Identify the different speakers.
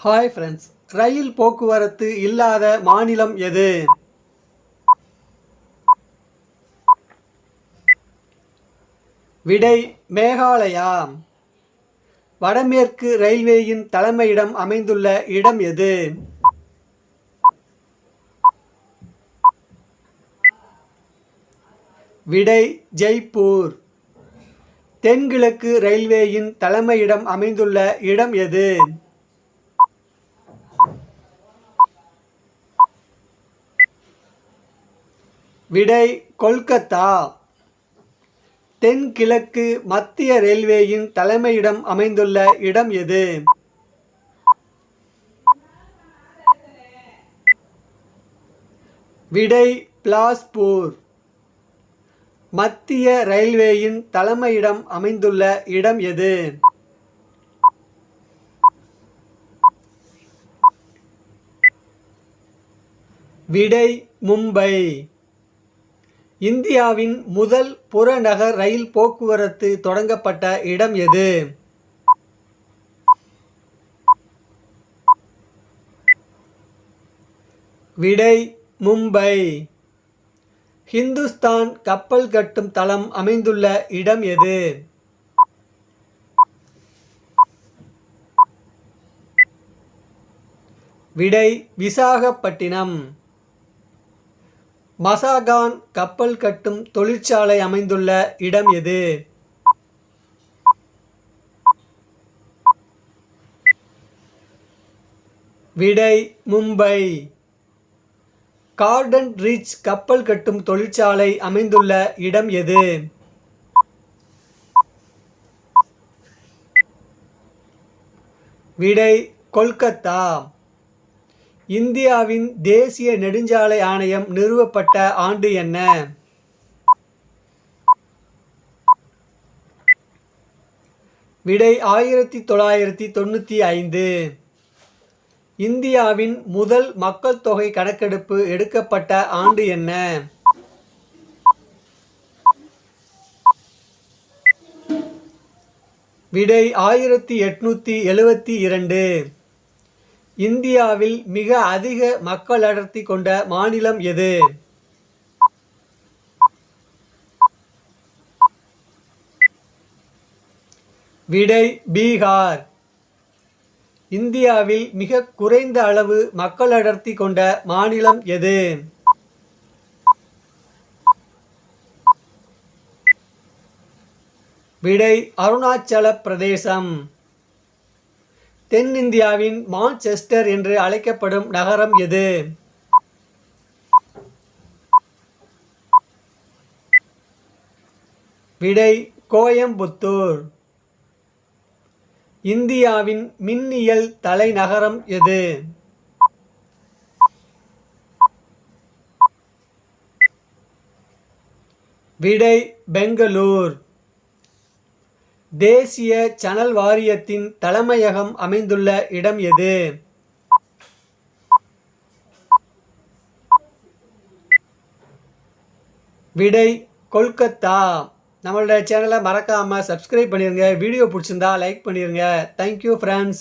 Speaker 1: Hi friends, ரயில் போக்குவரத்து இல்லாத மாநிலம் எது? விடை மேகாலயா. வடமேற்கு ரயில்வேயின் தலைமையிடம் அமைந்துள்ள இடம் எது? விடை ஜெய்ப்பூர். தென்கிழக்கு ரயில்வேயின் தலைமையிடம் அமைந்துள்ள இடம் எது? விடை கொல்கத்தா. தென்கிழக்கு மத்திய ரயில்வேயின் தலைமையிடம் அமைந்துள்ள இடம் எது? விடை பிலாஸ்பூர். மத்திய ரயில்வேயின் தலைமையிடம் அமைந்துள்ள இடம் எது? விடை மும்பை. இந்தியாவின் முதல் புறநகர் ரயில் போக்குவரத்து தொடங்கப்பட்ட இடம் எது? விடை மும்பை. ஹிந்துஸ்தான் கப்பல் கட்டும் தளம் அமைந்துள்ள இடம் எது? விடை விசாகப்பட்டினம். மசாகான் கப்பல் கட்டும் தொழிற்சாலை அமைந்துள்ள இடம் எது? விடை மும்பை. கார்டன் ரீச் கப்பல் கட்டும் தொழிற்சாலை அமைந்துள்ள இடம் எது? விடை கொல்கத்தா. இந்தியாவின் தேசிய நெடுஞ்சாலை ஆணையம் நிறுவப்பட்ட ஆண்டு என்ன? விடை 1995. இந்தியாவின் முதல் மக்கள் தொகை கணக்கெடுப்பு எடுக்கப்பட்ட ஆண்டு என்ன? விடை 1872. இந்தியாவில் மிக அதிக மக்கள் அடர்த்தி கொண்ட மாநிலம் எது? விடை பீகார். இந்தியாவில் மிக குறைந்த அளவு மக்கள் அடர்த்தி கொண்ட மாநிலம் எது? விடை அருணாச்சல பிரதேசம். தென்னிந்தியாவின் மான்செஸ்டர் என்று அழைக்கப்படும் நகரம் எது? விடை கோயம்புத்தூர். இந்தியாவின் மின்னியல் தலைநகரம் எது? விடை பெங்களூர். தேசிய சணல் வாரியத்தின் தலைமையகம் அமைந்துள்ள இடம் எது? விடை கொல்கத்தா. நம்மளோட சேனலை மறக்காமல் சப்ஸ்கிரைப் பண்ணிடுங்க. வீடியோ பிடிச்சிருந்தா லைக் பண்ணிடுங்க. Thank you friends.